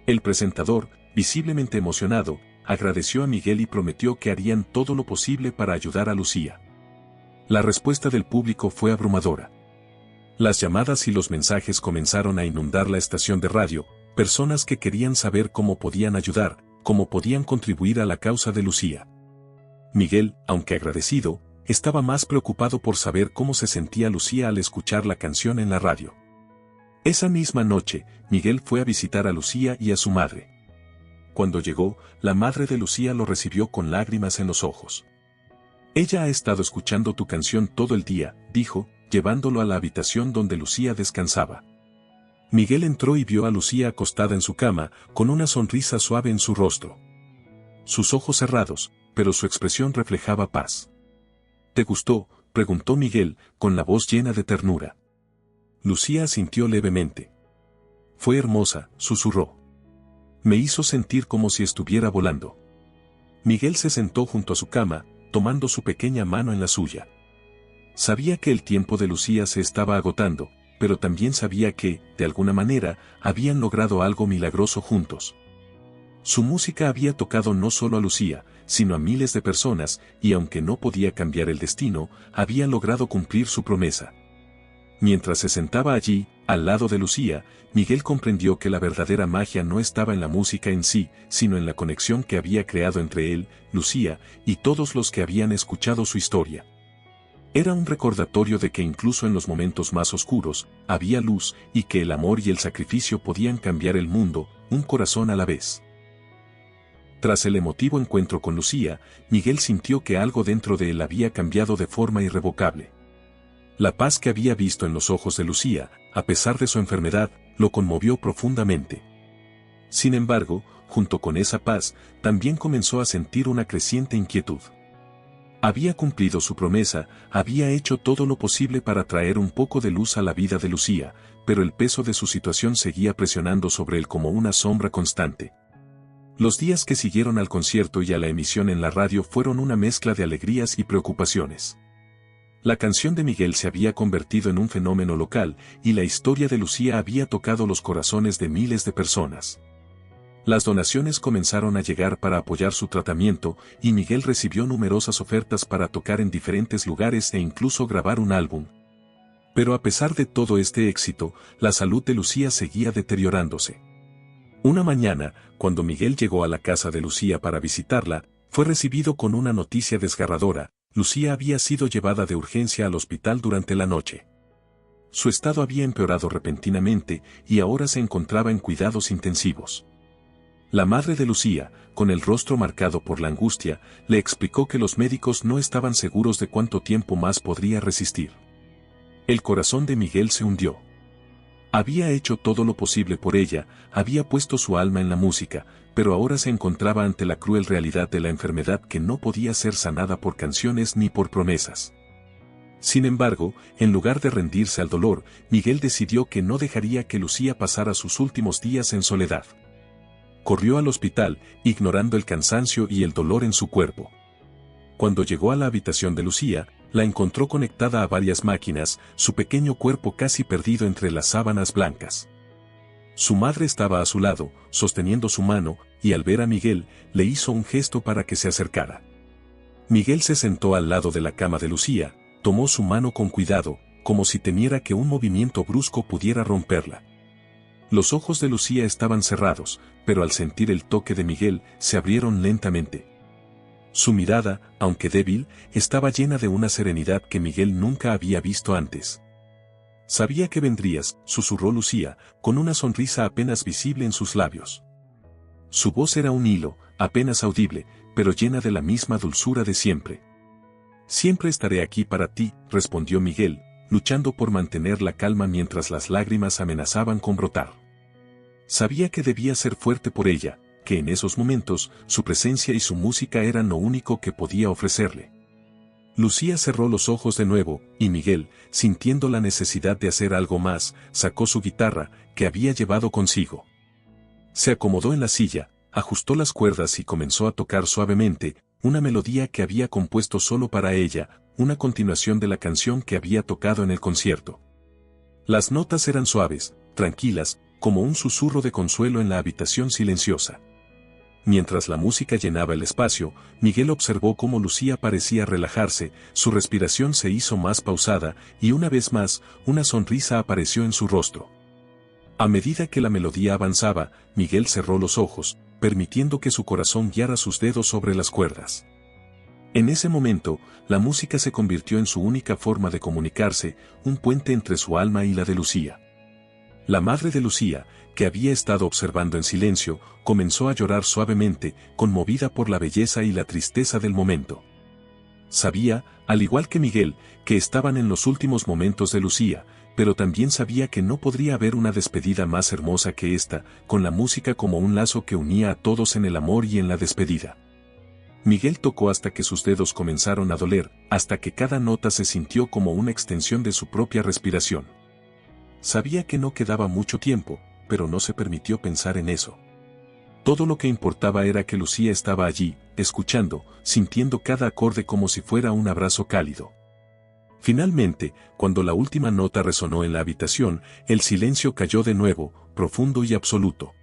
El presentador, visiblemente emocionado, agradeció a Miguel y prometió que harían todo lo posible para ayudar a Lucía. La respuesta del público fue abrumadora. Las llamadas y los mensajes comenzaron a inundar la estación de radio, personas que querían saber cómo podían ayudar, cómo podían contribuir a la causa de Lucía. Miguel, aunque agradecido, estaba más preocupado por saber cómo se sentía Lucía al escuchar la canción en la radio. Esa misma noche, Miguel fue a visitar a Lucía y a su madre. Cuando llegó, la madre de Lucía lo recibió con lágrimas en los ojos. Ella ha estado escuchando tu canción todo el día, dijo, llevándolo a la habitación donde Lucía descansaba. Miguel entró y vio a Lucía acostada en su cama, con una sonrisa suave en su rostro. Sus ojos cerrados, pero su expresión reflejaba paz. ¿Te gustó?, preguntó Miguel, con la voz llena de ternura. Lucía asintió levemente. Fue hermosa, susurró. Me hizo sentir como si estuviera volando. Miguel se sentó junto a su cama, tomando su pequeña mano en la suya. Sabía que el tiempo de Lucía se estaba agotando, pero también sabía que, de alguna manera, habían logrado algo milagroso juntos. Su música había tocado no solo a Lucía, sino a miles de personas, y aunque no podía cambiar el destino, había logrado cumplir su promesa. Mientras se sentaba allí, al lado de Lucía, Miguel comprendió que la verdadera magia no estaba en la música en sí, sino en la conexión que había creado entre él, Lucía, y todos los que habían escuchado su historia. Era un recordatorio de que incluso en los momentos más oscuros, había luz, y que el amor y el sacrificio podían cambiar el mundo, un corazón a la vez. Tras el emotivo encuentro con Lucía, Miguel sintió que algo dentro de él había cambiado de forma irrevocable. La paz que había visto en los ojos de Lucía, a pesar de su enfermedad, lo conmovió profundamente. Sin embargo, junto con esa paz, también comenzó a sentir una creciente inquietud. Había cumplido su promesa, había hecho todo lo posible para traer un poco de luz a la vida de Lucía, pero el peso de su situación seguía presionando sobre él como una sombra constante. Los días que siguieron al concierto y a la emisión en la radio fueron una mezcla de alegrías y preocupaciones. La canción de Miguel se había convertido en un fenómeno local, y la historia de Lucía había tocado los corazones de miles de personas. Las donaciones comenzaron a llegar para apoyar su tratamiento y Miguel recibió numerosas ofertas para tocar en diferentes lugares e incluso grabar un álbum. Pero a pesar de todo este éxito, la salud de Lucía seguía deteriorándose. Una mañana, cuando Miguel llegó a la casa de Lucía para visitarla, fue recibido con una noticia desgarradora: Lucía había sido llevada de urgencia al hospital durante la noche. Su estado había empeorado repentinamente y ahora se encontraba en cuidados intensivos. La madre de Lucía, con el rostro marcado por la angustia, le explicó que los médicos no estaban seguros de cuánto tiempo más podría resistir. El corazón de Miguel se hundió. Había hecho todo lo posible por ella, había puesto su alma en la música, pero ahora se encontraba ante la cruel realidad de la enfermedad que no podía ser sanada por canciones ni por promesas. Sin embargo, en lugar de rendirse al dolor, Miguel decidió que no dejaría que Lucía pasara sus últimos días en soledad. Corrió al hospital, ignorando el cansancio y el dolor en su cuerpo. Cuando llegó a la habitación de Lucía, la encontró conectada a varias máquinas, su pequeño cuerpo casi perdido entre las sábanas blancas. Su madre estaba a su lado, sosteniendo su mano, y al ver a Miguel, le hizo un gesto para que se acercara. Miguel se sentó al lado de la cama de Lucía, tomó su mano con cuidado, como si temiera que un movimiento brusco pudiera romperla. Los ojos de Lucía estaban cerrados, pero al sentir el toque de Miguel, se abrieron lentamente. Su mirada, aunque débil, estaba llena de una serenidad que Miguel nunca había visto antes. «Sabía que vendrías», susurró Lucía, con una sonrisa apenas visible en sus labios. Su voz era un hilo, apenas audible, pero llena de la misma dulzura de siempre. «Siempre estaré aquí para ti», respondió Miguel, luchando por mantener la calma mientras las lágrimas amenazaban con brotar. Sabía que debía ser fuerte por ella, que en esos momentos su presencia y su música eran lo único que podía ofrecerle. Lucía cerró los ojos de nuevo, y Miguel, sintiendo la necesidad de hacer algo más, sacó su guitarra, que había llevado consigo. Se acomodó en la silla, ajustó las cuerdas y comenzó a tocar suavemente, una melodía que había compuesto solo para ella, una continuación de la canción que había tocado en el concierto. Las notas eran suaves, tranquilas, como un susurro de consuelo en la habitación silenciosa. Mientras la música llenaba el espacio, Miguel observó cómo Lucía parecía relajarse, su respiración se hizo más pausada, y una vez más, una sonrisa apareció en su rostro. A medida que la melodía avanzaba, Miguel cerró los ojos, permitiendo que su corazón guiara sus dedos sobre las cuerdas. En ese momento, la música se convirtió en su única forma de comunicarse, un puente entre su alma y la de Lucía. La madre de Lucía, que había estado observando en silencio, comenzó a llorar suavemente, conmovida por la belleza y la tristeza del momento. Sabía, al igual que Miguel, que estaban en los últimos momentos de Lucía, pero también sabía que no podría haber una despedida más hermosa que esta, con la música como un lazo que unía a todos en el amor y en la despedida. Miguel tocó hasta que sus dedos comenzaron a doler, hasta que cada nota se sintió como una extensión de su propia respiración. Sabía que no quedaba mucho tiempo, pero no se permitió pensar en eso. Todo lo que importaba era que Lucía estaba allí, escuchando, sintiendo cada acorde como si fuera un abrazo cálido. Finalmente, cuando la última nota resonó en la habitación, el silencio cayó de nuevo, profundo y absoluto.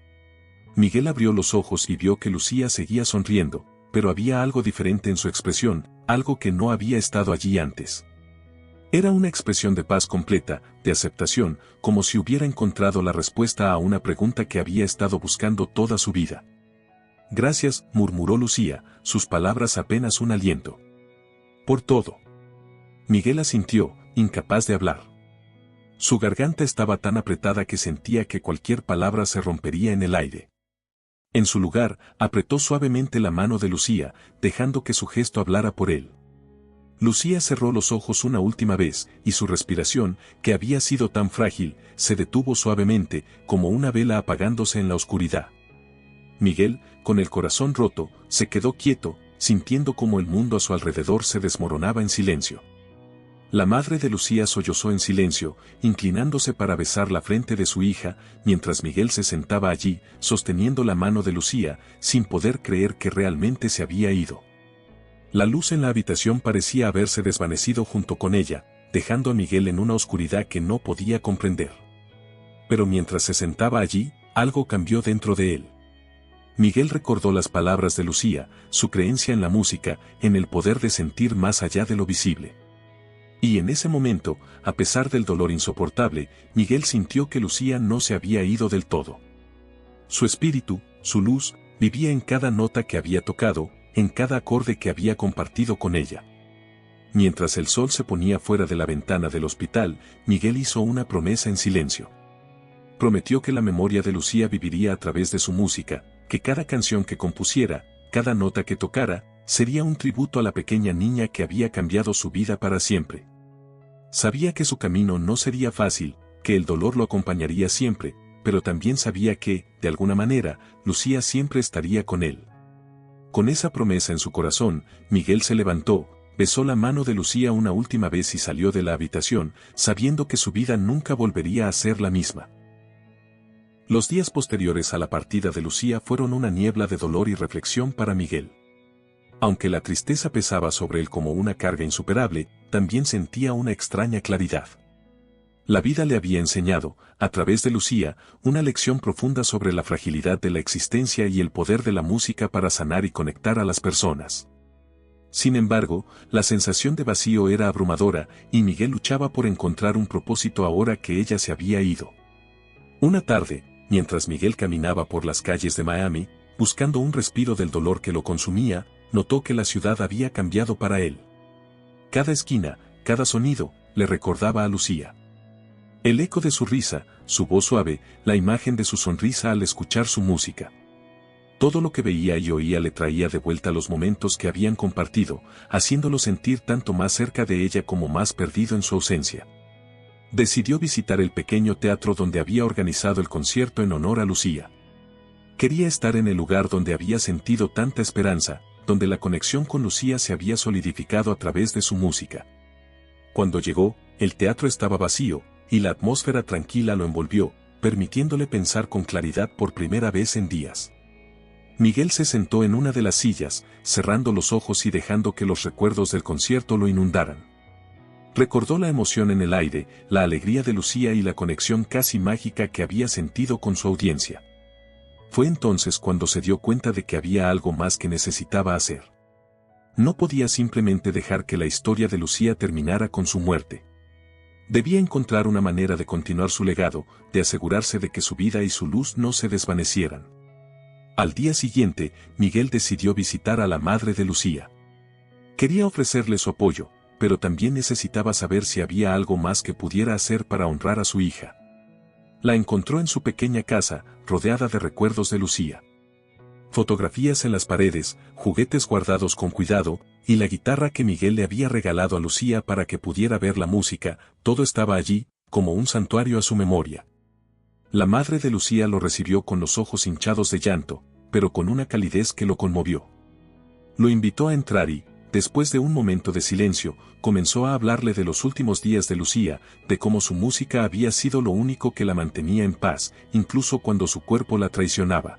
Miguel abrió los ojos y vio que Lucía seguía sonriendo, pero había algo diferente en su expresión, algo que no había estado allí antes. Era una expresión de paz completa, de aceptación, como si hubiera encontrado la respuesta a una pregunta que había estado buscando toda su vida. «Gracias», murmuró Lucía, sus palabras apenas un aliento. «Por todo». Miguel asintió, incapaz de hablar. Su garganta estaba tan apretada que sentía que cualquier palabra se rompería en el aire. En su lugar, apretó suavemente la mano de Lucía, dejando que su gesto hablara por él. Lucía cerró los ojos una última vez, y su respiración, que había sido tan frágil, se detuvo suavemente, como una vela apagándose en la oscuridad. Miguel, con el corazón roto, se quedó quieto, sintiendo como el mundo a su alrededor se desmoronaba en silencio. La madre de Lucía sollozó en silencio, inclinándose para besar la frente de su hija, mientras Miguel se sentaba allí, sosteniendo la mano de Lucía, sin poder creer que realmente se había ido. La luz en la habitación parecía haberse desvanecido junto con ella, dejando a Miguel en una oscuridad que no podía comprender. Pero mientras se sentaba allí, algo cambió dentro de él. Miguel recordó las palabras de Lucía, su creencia en la música, en el poder de sentir más allá de lo visible. Y en ese momento, a pesar del dolor insoportable, Miguel sintió que Lucía no se había ido del todo. Su espíritu, su luz, vivía en cada nota que había tocado, en cada acorde que había compartido con ella. Mientras el sol se ponía fuera de la ventana del hospital, Miguel hizo una promesa en silencio. Prometió que la memoria de Lucía viviría a través de su música, que cada canción que compusiera, cada nota que tocara, sería un tributo a la pequeña niña que había cambiado su vida para siempre. Sabía que su camino no sería fácil, que el dolor lo acompañaría siempre, pero también sabía que, de alguna manera, Lucía siempre estaría con él. Con esa promesa en su corazón, Miguel se levantó, besó la mano de Lucía una última vez y salió de la habitación, sabiendo que su vida nunca volvería a ser la misma. Los días posteriores a la partida de Lucía fueron una niebla de dolor y reflexión para Miguel. Aunque la tristeza pesaba sobre él como una carga insuperable, también sentía una extraña claridad. La vida le había enseñado, a través de Lucía, una lección profunda sobre la fragilidad de la existencia y el poder de la música para sanar y conectar a las personas. Sin embargo, la sensación de vacío era abrumadora, y Miguel luchaba por encontrar un propósito ahora que ella se había ido. Una tarde, mientras Miguel caminaba por las calles de Miami, buscando un respiro del dolor que lo consumía, notó que la ciudad había cambiado para él. Cada esquina, cada sonido, le recordaba a Lucía. El eco de su risa, su voz suave, la imagen de su sonrisa al escuchar su música. Todo lo que veía y oía le traía de vuelta los momentos que habían compartido, haciéndolo sentir tanto más cerca de ella como más perdido en su ausencia. Decidió visitar el pequeño teatro donde había organizado el concierto en honor a Lucía. Quería estar en el lugar donde había sentido tanta esperanza, donde la conexión con Lucía se había solidificado a través de su música. Cuando llegó, el teatro estaba vacío, y la atmósfera tranquila lo envolvió, permitiéndole pensar con claridad por primera vez en días. Miguel se sentó en una de las sillas, cerrando los ojos y dejando que los recuerdos del concierto lo inundaran. Recordó la emoción en el aire, la alegría de Lucía y la conexión casi mágica que había sentido con su audiencia. Fue entonces cuando se dio cuenta de que había algo más que necesitaba hacer. No podía simplemente dejar que la historia de Lucía terminara con su muerte. Debía encontrar una manera de continuar su legado, de asegurarse de que su vida y su luz no se desvanecieran. Al día siguiente, Miguel decidió visitar a la madre de Lucía. Quería ofrecerle su apoyo, pero también necesitaba saber si había algo más que pudiera hacer para honrar a su hija. La encontró en su pequeña casa, rodeada de recuerdos de Lucía. Fotografías en las paredes, juguetes guardados con cuidado, y la guitarra que Miguel le había regalado a Lucía para que pudiera ver la música, todo estaba allí, como un santuario a su memoria. La madre de Lucía lo recibió con los ojos hinchados de llanto, pero con una calidez que lo conmovió. Lo invitó a entrar y, después de un momento de silencio, comenzó a hablarle de los últimos días de Lucía, de cómo su música había sido lo único que la mantenía en paz, incluso cuando su cuerpo la traicionaba.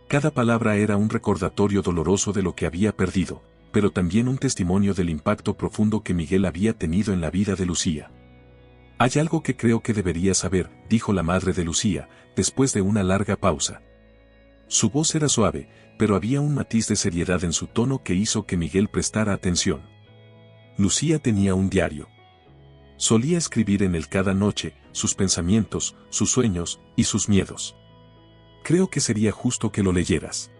Cada palabra era un recordatorio doloroso de lo que había perdido, pero también un testimonio del impacto profundo que Miguel había tenido en la vida de Lucía. «Hay algo que creo que deberías saber», dijo la madre de Lucía, después de una larga pausa. Su voz era suave, pero había un matiz de seriedad en su tono que hizo que Miguel prestara atención. Lucía tenía un diario. Solía escribir en él cada noche, sus pensamientos, sus sueños y sus miedos. Creo que sería justo que lo leyeras.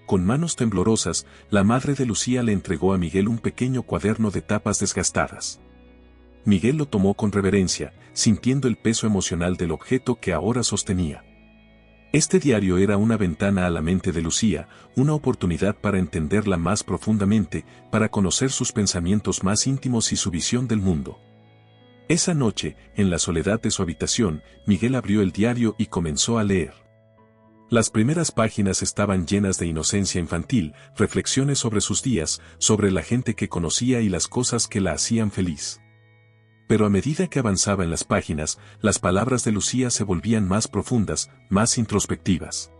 Con manos temblorosas, la madre de Lucía le entregó a Miguel un pequeño cuaderno de tapas desgastadas. Miguel lo tomó con reverencia, sintiendo el peso emocional del objeto que ahora sostenía. Este diario era una ventana a la mente de Lucía, una oportunidad para entenderla más profundamente, para conocer sus pensamientos más íntimos y su visión del mundo. Esa noche, en la soledad de su habitación, Miguel abrió el diario y comenzó a leer. Las primeras páginas estaban llenas de inocencia infantil, reflexiones sobre sus días, sobre la gente que conocía y las cosas que la hacían feliz. Pero a medida que avanzaba en las páginas, las palabras de Lucía se volvían más profundas, más introspectivas.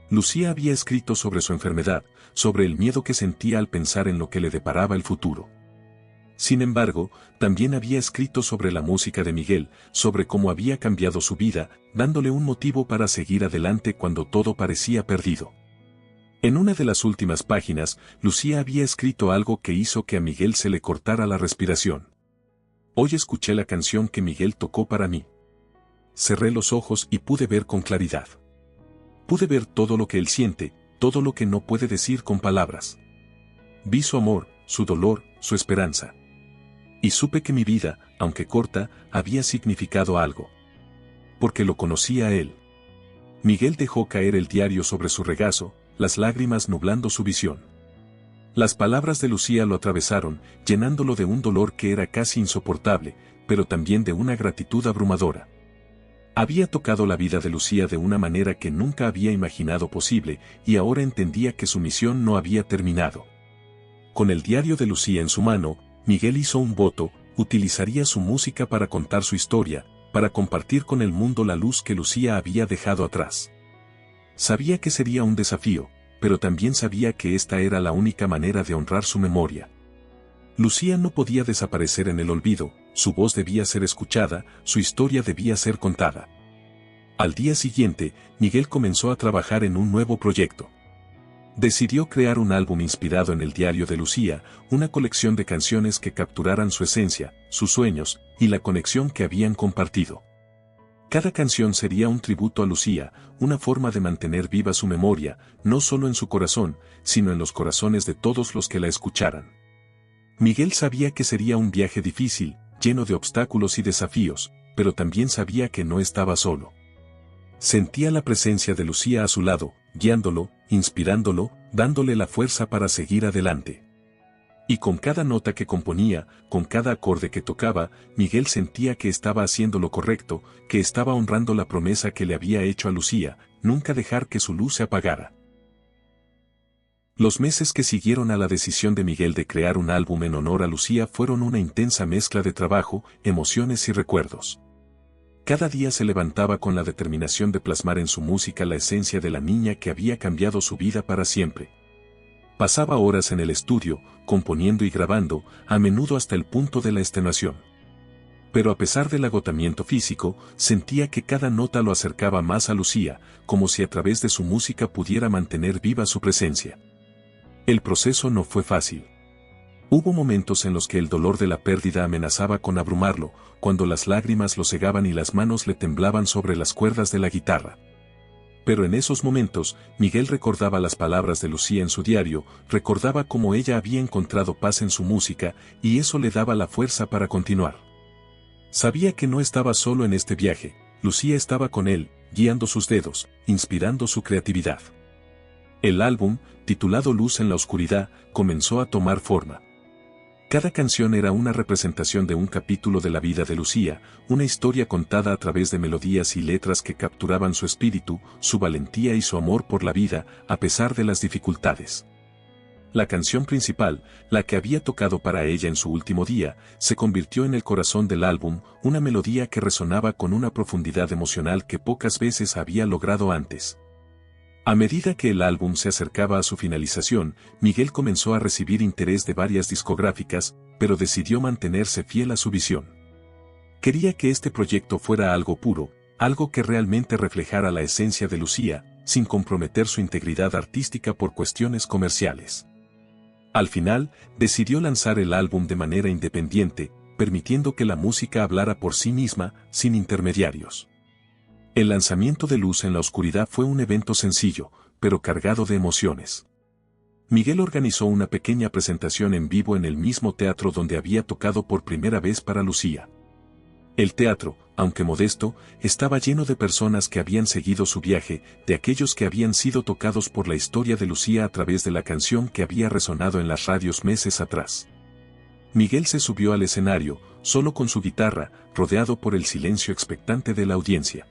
Lucía había escrito sobre su enfermedad, sobre el miedo que sentía al pensar en lo que le deparaba el futuro. Sin embargo, también había escrito sobre la música de Miguel, sobre cómo había cambiado su vida, dándole un motivo para seguir adelante cuando todo parecía perdido. En una de las últimas páginas, Lucía había escrito algo que hizo que a Miguel se le cortara la respiración. Hoy escuché la canción que Miguel tocó para mí. Cerré los ojos y pude ver con claridad. Pude ver todo lo que él siente, todo lo que no puede decir con palabras. Vi su amor, su dolor, su esperanza. Y supe que mi vida, aunque corta, había significado algo. Porque lo conocía a él. Miguel dejó caer el diario sobre su regazo, las lágrimas nublando su visión. Las palabras de Lucía lo atravesaron, llenándolo de un dolor que era casi insoportable, pero también de una gratitud abrumadora. Había tocado la vida de Lucía de una manera que nunca había imaginado posible, y ahora entendía que su misión no había terminado. Con el diario de Lucía en su mano, Miguel hizo un voto: utilizaría su música para contar su historia, para compartir con el mundo la luz que Lucía había dejado atrás. Sabía que sería un desafío, pero también sabía que esta era la única manera de honrar su memoria. Lucía no podía desaparecer en el olvido, su voz debía ser escuchada, su historia debía ser contada. Al día siguiente, Miguel comenzó a trabajar en un nuevo proyecto. Decidió crear un álbum inspirado en el diario de Lucía, una colección de canciones que capturaran su esencia, sus sueños, y la conexión que habían compartido. Cada canción sería un tributo a Lucía, una forma de mantener viva su memoria, no solo en su corazón, sino en los corazones de todos los que la escucharan. Miguel sabía que sería un viaje difícil, lleno de obstáculos y desafíos, pero también sabía que no estaba solo. Sentía la presencia de Lucía a su lado, guiándolo, inspirándolo, dándole la fuerza para seguir adelante. Y con cada nota que componía, con cada acorde que tocaba, Miguel sentía que estaba haciendo lo correcto, que estaba honrando la promesa que le había hecho a Lucía: nunca dejar que su luz se apagara. Los meses que siguieron a la decisión de Miguel de crear un álbum en honor a Lucía fueron una intensa mezcla de trabajo, emociones y recuerdos. Cada día se levantaba con la determinación de plasmar en su música la esencia de la niña que había cambiado su vida para siempre. Pasaba horas en el estudio, componiendo y grabando, a menudo hasta el punto de la extenuación. Pero a pesar del agotamiento físico, sentía que cada nota lo acercaba más a Lucía, como si a través de su música pudiera mantener viva su presencia. El proceso no fue fácil. Hubo momentos en los que el dolor de la pérdida amenazaba con abrumarlo, cuando las lágrimas lo cegaban y las manos le temblaban sobre las cuerdas de la guitarra. Pero en esos momentos, Miguel recordaba las palabras de Lucía en su diario, recordaba cómo ella había encontrado paz en su música, y eso le daba la fuerza para continuar. Sabía que no estaba solo en este viaje, Lucía estaba con él, guiando sus dedos, inspirando su creatividad. El álbum, titulado Luz en la Oscuridad, comenzó a tomar forma. Cada canción era una representación de un capítulo de la vida de Lucía, una historia contada a través de melodías y letras que capturaban su espíritu, su valentía y su amor por la vida, a pesar de las dificultades. La canción principal, la que había tocado para ella en su último día, se convirtió en el corazón del álbum, una melodía que resonaba con una profundidad emocional que pocas veces había logrado antes. A medida que el álbum se acercaba a su finalización, Miguel comenzó a recibir interés de varias discográficas, pero decidió mantenerse fiel a su visión. Quería que este proyecto fuera algo puro, algo que realmente reflejara la esencia de Lucía, sin comprometer su integridad artística por cuestiones comerciales. Al final, decidió lanzar el álbum de manera independiente, permitiendo que la música hablara por sí misma, sin intermediarios. El lanzamiento de Luz en la Oscuridad fue un evento sencillo, pero cargado de emociones. Miguel organizó una pequeña presentación en vivo en el mismo teatro donde había tocado por primera vez para Lucía. El teatro, aunque modesto, estaba lleno de personas que habían seguido su viaje, de aquellos que habían sido tocados por la historia de Lucía a través de la canción que había resonado en las radios meses atrás. Miguel se subió al escenario, solo con su guitarra, rodeado por el silencio expectante de la audiencia.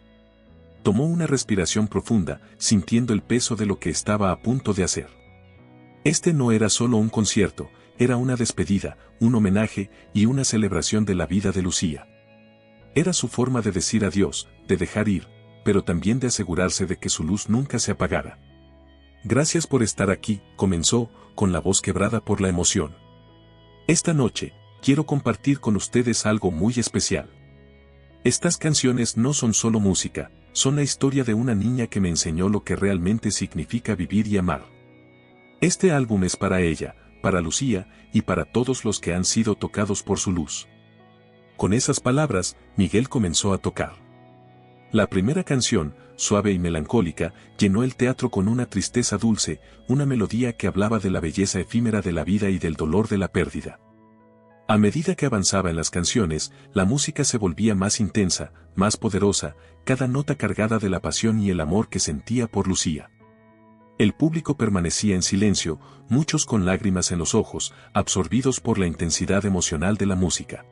Tomó una respiración profunda, sintiendo el peso de lo que estaba a punto de hacer. Este no era solo un concierto, era una despedida, un homenaje y una celebración de la vida de Lucía. Era su forma de decir adiós, de dejar ir, pero también de asegurarse de que su luz nunca se apagara. Gracias por estar aquí, comenzó, con la voz quebrada por la emoción. Esta noche, quiero compartir con ustedes algo muy especial. Estas canciones no son solo música, son la historia de una niña que me enseñó lo que realmente significa vivir y amar. Este álbum es para ella, para Lucía, y para todos los que han sido tocados por su luz. Con esas palabras, Miguel comenzó a tocar. La primera canción, suave y melancólica, llenó el teatro con una tristeza dulce, una melodía que hablaba de la belleza efímera de la vida y del dolor de la pérdida. A medida que avanzaba en las canciones, la música se volvía más intensa, más poderosa, cada nota cargada de la pasión y el amor que sentía por Lucía. El público permanecía en silencio, muchos con lágrimas en los ojos, absorbidos por la intensidad emocional de la música.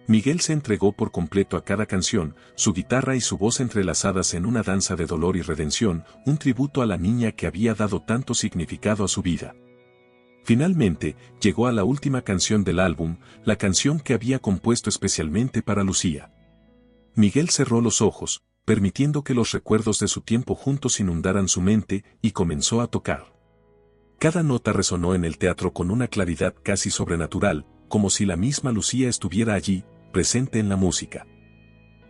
Miguel se entregó por completo a cada canción, su guitarra y su voz entrelazadas en una danza de dolor y redención, un tributo a la niña que había dado tanto significado a su vida. Finalmente, llegó a la última canción del álbum, la canción que había compuesto especialmente para Lucía. Miguel cerró los ojos, permitiendo que los recuerdos de su tiempo juntos inundaran su mente, y comenzó a tocar. Cada nota resonó en el teatro con una claridad casi sobrenatural, como si la misma Lucía estuviera allí, presente en la música.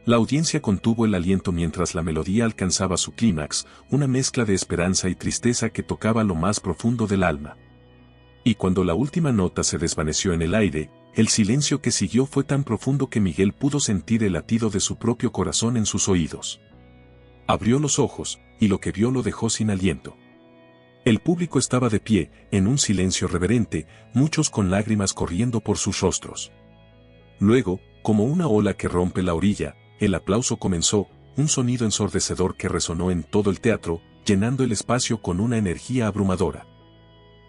La audiencia contuvo el aliento mientras la melodía alcanzaba su clímax, una mezcla de esperanza y tristeza que tocaba lo más profundo del alma. Y cuando la última nota se desvaneció en el aire, el silencio que siguió fue tan profundo que Miguel pudo sentir el latido de su propio corazón en sus oídos. Abrió los ojos, y lo que vio lo dejó sin aliento. El público estaba de pie, en un silencio reverente, muchos con lágrimas corriendo por sus rostros. Luego, como una ola que rompe la orilla, el aplauso comenzó, un sonido ensordecedor que resonó en todo el teatro, llenando el espacio con una energía abrumadora.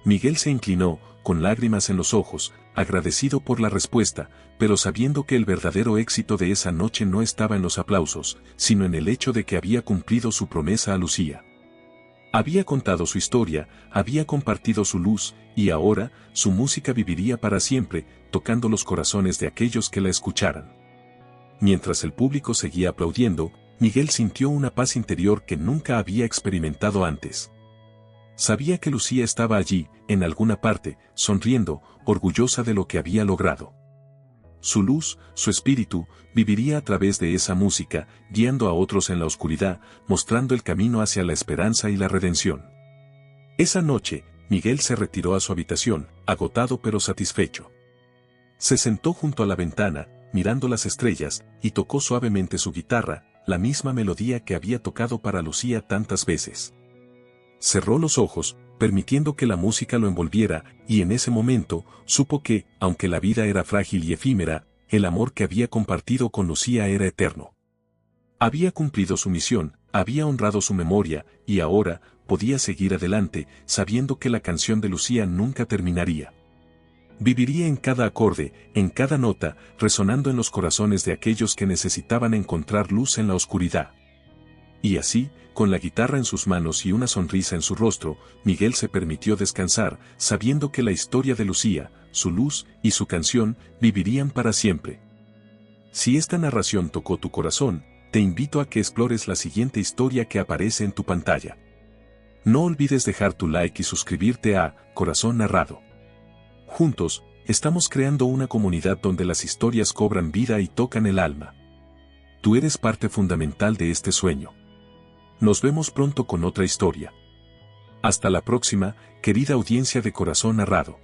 Miguel se inclinó, con lágrimas en los ojos, agradecido por la respuesta, pero sabiendo que el verdadero éxito de esa noche no estaba en los aplausos, sino en el hecho de que había cumplido su promesa a Lucía. Había contado su historia, había compartido su luz, y ahora, su música viviría para siempre, tocando los corazones de aquellos que la escucharan. Mientras el público seguía aplaudiendo, Miguel sintió una paz interior que nunca había experimentado antes. Sabía que Lucía estaba allí, en alguna parte, sonriendo, orgullosa de lo que había logrado. Su luz, su espíritu, viviría a través de esa música, guiando a otros en la oscuridad, mostrando el camino hacia la esperanza y la redención. Esa noche, Miguel se retiró a su habitación, agotado pero satisfecho. Se sentó junto a la ventana, mirando las estrellas, y tocó suavemente su guitarra, la misma melodía que había tocado para Lucía tantas veces. Cerró los ojos, permitiendo que la música lo envolviera, y en ese momento, supo que, aunque la vida era frágil y efímera, el amor que había compartido con Lucía era eterno. Había cumplido su misión, había honrado su memoria, y ahora, podía seguir adelante, sabiendo que la canción de Lucía nunca terminaría. Viviría en cada acorde, en cada nota, resonando en los corazones de aquellos que necesitaban encontrar luz en la oscuridad. Y así, con la guitarra en sus manos y una sonrisa en su rostro, Miguel se permitió descansar, sabiendo que la historia de Lucía, su luz y su canción vivirían para siempre. Si esta narración tocó tu corazón, te invito a que explores la siguiente historia que aparece en tu pantalla. No olvides dejar tu like y suscribirte a Corazón Narrado. Juntos, estamos creando una comunidad donde las historias cobran vida y tocan el alma. Tú eres parte fundamental de este sueño. Nos vemos pronto con otra historia. Hasta la próxima, querida audiencia de Corazón Narrado.